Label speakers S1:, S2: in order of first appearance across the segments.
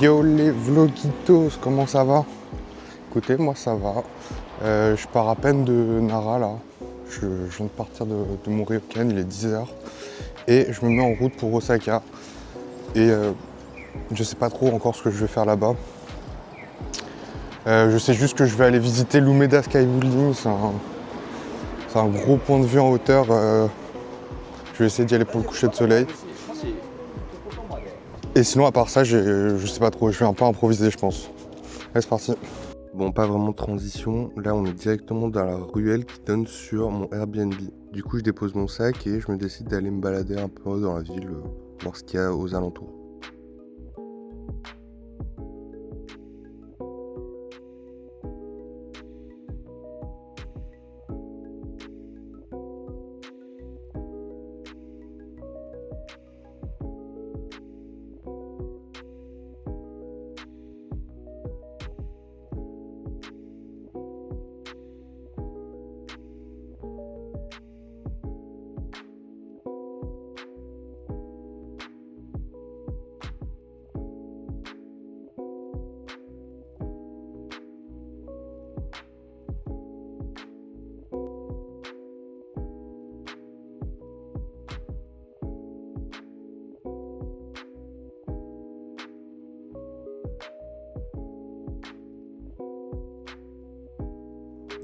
S1: Yo les vlogitos, comment ça va? Écoutez, moi ça va. Je pars à peine de Nara là. Je viens de partir de Morioka, il est 10h. Et je me mets en route pour Osaka. Et je sais pas trop encore ce que je vais faire là-bas. Je sais juste que je vais aller visiter l'Umeda Sky Building. C'est un gros point de vue en hauteur. Je vais essayer d'y aller pour le coucher de soleil. Et sinon, à part ça, je sais pas trop. Je vais un peu improviser, je pense. Allez, c'est parti. Bon, pas vraiment de transition. Là, on est directement dans la ruelle qui donne sur mon Airbnb. Du coup, je dépose mon sac et je me décide d'aller me balader un peu dans la ville, voir ce qu'il y a aux alentours.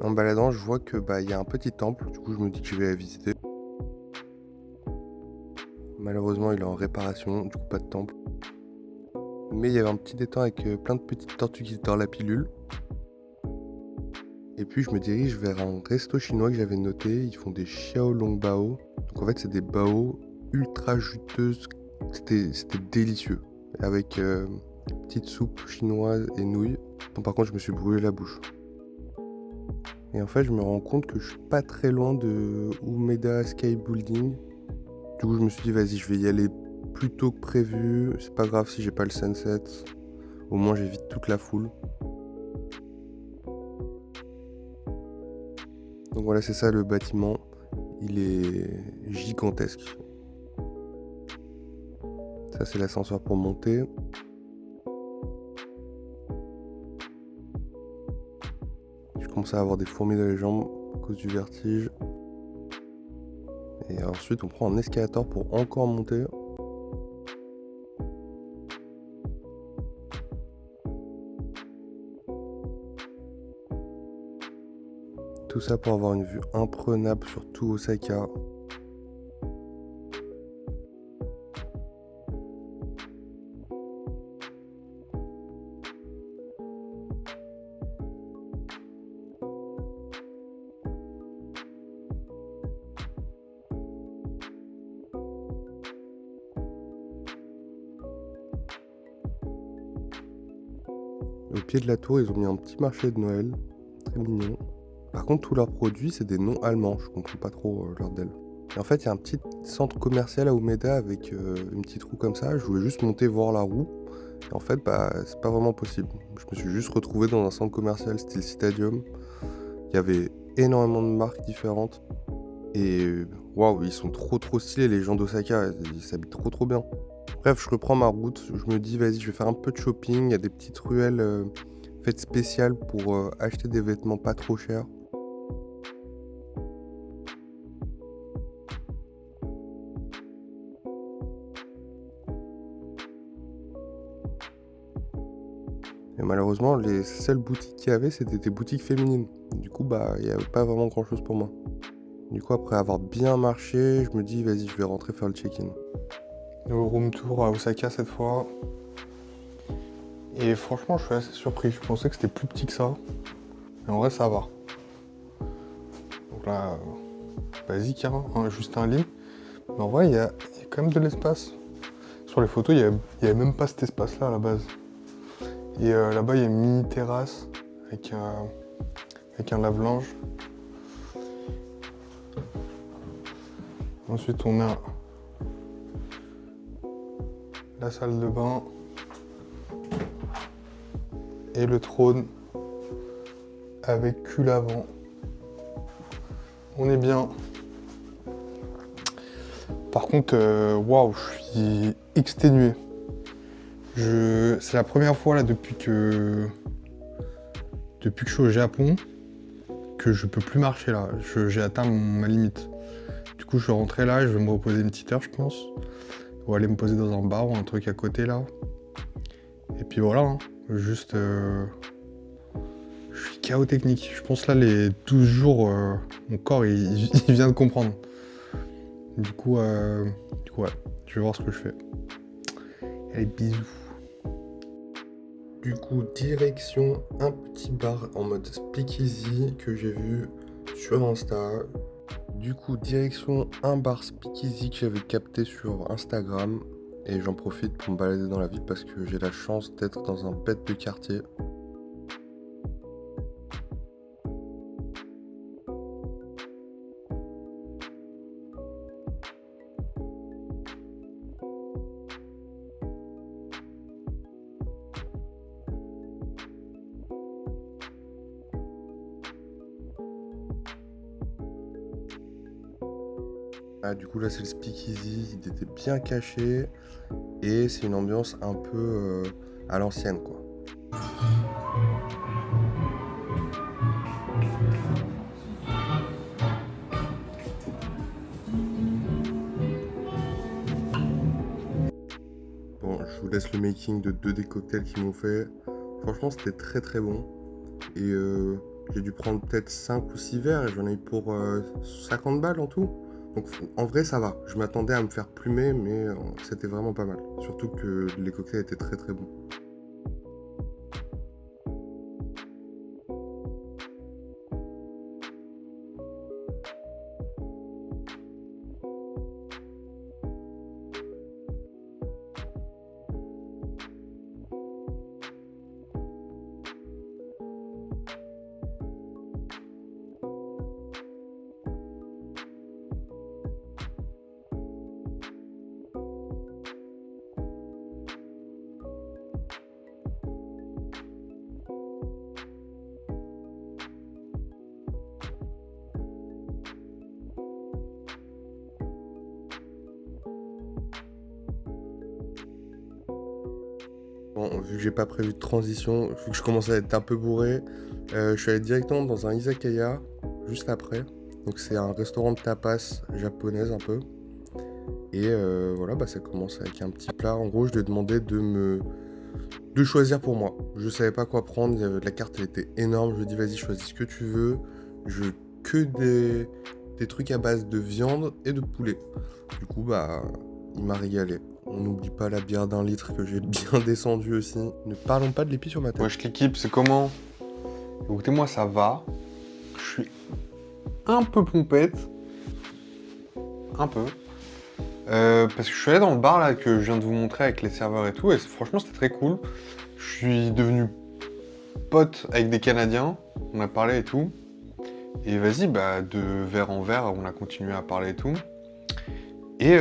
S1: En baladant, je vois que y a un petit temple, du coup je me dis que je vais la visiter. Malheureusement, il est en réparation, du coup pas de temple. Mais il y avait un petit étang avec plein de petites tortues qui se dorent la pilule. Et puis je me dirige vers un resto chinois que j'avais noté, ils font des xiaolongbao. Donc en fait c'est des bao ultra juteuses, c'était délicieux. Avec petite soupe chinoise et nouilles. Bon, par contre je me suis brûlé la bouche. Et en fait, je me rends compte que je suis pas très loin de Umeda Sky Building. Du coup, je me suis dit, vas-y, je vais y aller plus tôt que prévu. C'est pas grave si j'ai pas le sunset. Au moins, j'évite toute la foule. Donc voilà, c'est ça le bâtiment. Il est gigantesque. Ça, c'est l'ascenseur pour monter. Je commence à avoir des fourmis dans les jambes à cause du vertige. Et ensuite, on prend un escalator pour encore monter. Tout ça pour avoir une vue imprenable sur tout Osaka. Au pied de la tour, ils ont mis un petit marché de Noël, très mignon. Par contre, tous leurs produits, c'est des noms allemands, je comprends pas trop leur DEL. Et en fait, il y a un petit centre commercial à Umeda avec une petite roue comme ça. Je voulais juste monter voir la roue. Et en fait, c'est pas vraiment possible. Je me suis juste retrouvé dans un centre commercial style Stadium. Il y avait énormément de marques différentes. Et waouh, ils sont trop stylés, les gens d'Osaka. Ils s'habitent trop bien. Bref, je reprends ma route. Je me dis, vas-y, je vais faire un peu de shopping. Il y a des petites ruelles faites spéciales pour acheter des vêtements pas trop chers. Et malheureusement, les seules boutiques qu'il y avait, c'était des boutiques féminines. Du coup, il n'y avait pas vraiment grand chose pour moi. Du coup, après avoir bien marché, je me dis, vas-y, je vais rentrer faire le check-in. Au room tour à Osaka cette fois. Et franchement, je suis assez surpris. Je pensais que c'était plus petit que ça. Mais en vrai, ça va. Donc là, basique, hein, juste un lit. Mais en vrai, il y a quand même de l'espace. Sur les photos, il n'y avait même pas cet espace-là à la base. Et là-bas, il y a une mini terrasse avec un lave-linge. Ensuite, on a la salle de bain et le trône avec cul l'avant. On est bien. Par contre, waouh, je suis exténué.
S2: C'est la première fois là depuis que je suis au Japon que je peux plus marcher là. J'ai atteint ma limite. Du coup, je suis rentré là, je vais me reposer une petite heure, je pense. Ou aller me poser dans un bar ou un truc à côté là. Et puis voilà, hein. Juste... je suis KO technique. Je pense là, les 12 jours, mon corps, il vient de comprendre. Du coup, ouais, je vais voir ce que je fais. Allez, bisous.
S1: Du coup, direction un petit bar en mode speakeasy que j'ai vu sur Insta. Du coup, direction un bar speakeasy que j'avais capté sur Instagram. Et j'en profite pour me balader dans la ville parce que j'ai la chance d'être dans un bête de quartier. Ah, du coup, là, c'est le speakeasy. Il était bien caché. Et c'est une ambiance un peu à l'ancienne, quoi. Bon, je vous laisse le making de 2 des cocktails qu'ils m'ont fait. Franchement, c'était très très bon. Et j'ai dû prendre peut-être 5 ou 6 verres et j'en ai eu pour 50 balles en tout. Donc en vrai, ça va. Je m'attendais à me faire plumer, mais c'était vraiment pas mal. Surtout que les cocktails étaient très très bons. Bon, vu que j'ai pas prévu de transition, vu que je commençais à être un peu bourré, je suis allé directement dans un izakaya juste après. Donc c'est un restaurant de tapas japonaise un peu. Et voilà, bah, ça commence avec un petit plat. En gros, je lui ai demandé de choisir pour moi. Je savais pas quoi prendre. La carte elle était énorme. Je lui ai dit vas-y, choisis ce que tu veux. Je veux que des trucs à base de viande et de poulet. Du coup, bah, il m'a régalé. On n'oublie pas la bière d'1 litre que j'ai bien descendu aussi. Ne parlons pas de l'épi sur ma tête.
S2: Wesh l'équipe, c'est comment? Écoutez, moi ça va. Je suis un peu pompette. Un peu. Parce que je suis allé dans le bar là que je viens de vous montrer avec les serveurs et tout. Et franchement, c'était très cool. Je suis devenu pote avec des Canadiens. On a parlé et tout. Et vas-y, bah, de verre en verre, on a continué à parler et tout. Et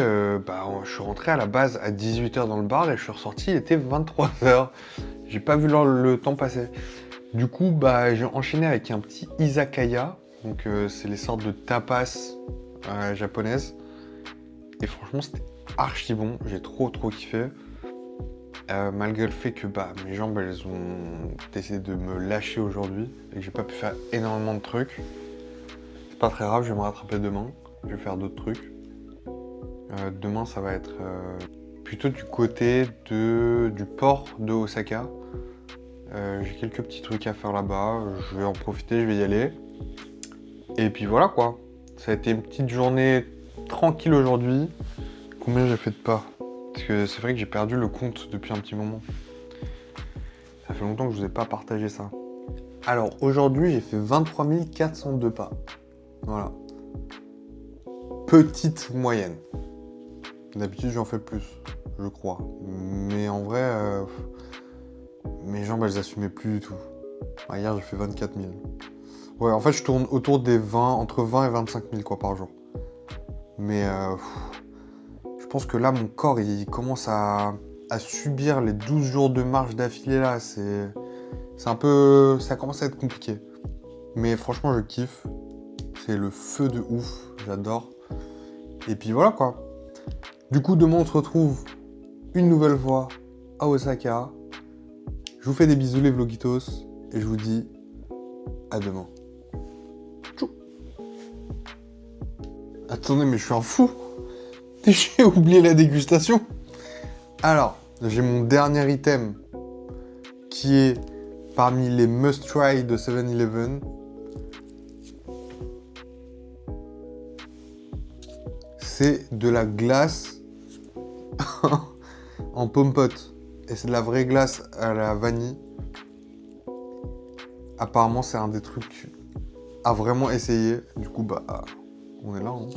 S2: bah, je suis rentré à la base à 18h dans le bar et je suis ressorti, il était 23h. J'ai pas vu le temps passer. Du coup, bah, j'ai enchaîné avec un petit izakaya. Donc, c'est les sortes de tapas japonaises. Et franchement, c'était archi bon. J'ai trop kiffé. Malgré le fait que bah, mes jambes, elles ont décidé de me lâcher aujourd'hui et que j'ai pas pu faire énormément de trucs. C'est pas très grave, je vais me rattraper demain. Je vais faire d'autres trucs. Demain, ça va être plutôt du côté du port de Osaka. J'ai quelques petits trucs à faire là-bas. Je vais en profiter, je vais y aller. Et puis voilà quoi. Ça a été une petite journée tranquille aujourd'hui. Combien j'ai fait de pas? Parce que c'est vrai que j'ai perdu le compte depuis un petit moment. Ça fait longtemps que je vous ai pas partagé ça. Alors aujourd'hui, j'ai fait 23 402 pas. Voilà. Petite moyenne. D'habitude, j'en fais plus, je crois. Mais en vrai, mes jambes, elles assumaient plus du tout. Hier, j'ai fait 24 000. Ouais, en fait, je tourne autour des 20, entre 20 et 25 000 quoi, par jour. Mais je pense que là, mon corps, il commence à subir les 12 jours de marche d'affilée là. C'est un peu... Ça commence à être compliqué. Mais franchement, je kiffe. C'est le feu de ouf. J'adore. Et puis voilà, quoi. Du coup, demain, on se retrouve une nouvelle fois à Osaka. Je vous fais des bisous les vlogitos et je vous dis à demain. Tchou. Attendez, mais je suis un fou. J'ai oublié la dégustation. Alors, j'ai mon dernier item qui est parmi les must-try de 7-Eleven. C'est de la glace en pomme-pote. Et c'est de la vraie glace à la vanille. Apparemment, c'est un des trucs à vraiment essayer. Du coup, bah, on est là. Hein.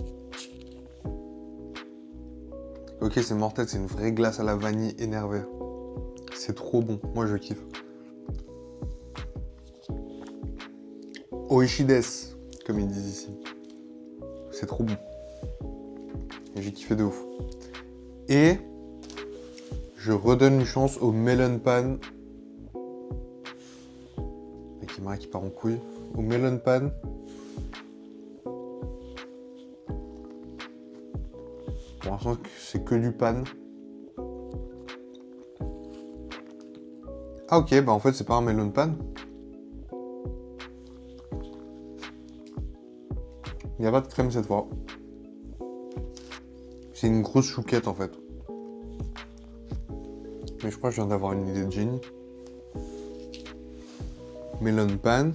S2: Ok, c'est mortel, c'est une vraie glace à la vanille énervée. C'est trop bon, moi je kiffe. Oishides, comme ils disent ici. C'est trop bon. Et j'ai kiffé de ouf. Et je redonne une chance au Melon Pan. La caméra qui part en couille. Au Melon Pan. Pour l'instant, c'est que du pan. Ah ok, bah en fait c'est pas un melon pan. Il n'y a pas de crème cette fois. C'est une grosse chouquette en fait. Mais je crois que je viens d'avoir une idée de génie. Melon pan.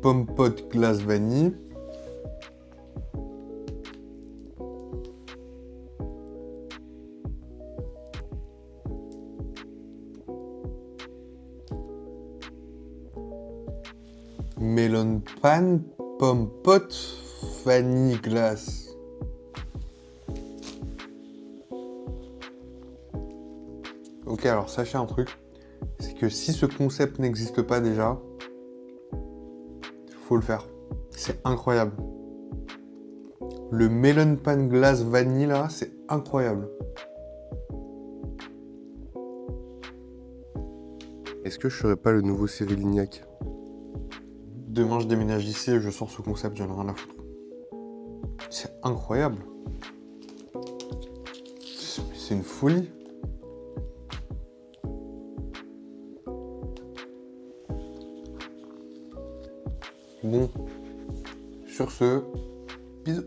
S2: Pomme pote glace vanille. Melon pan, pomme pote, vanille glace. Ok, alors sachez un truc, c'est que si ce concept n'existe pas déjà, faut le faire. C'est incroyable. Le melon pan glace vanille là, c'est incroyable.
S1: Est-ce que je serais pas le nouveau Cyril Lignac?
S2: Demain je déménage ici et je sors ce concept, j'en ai rien à foutre. C'est incroyable. C'est une folie. Bon, sur ce, bisous.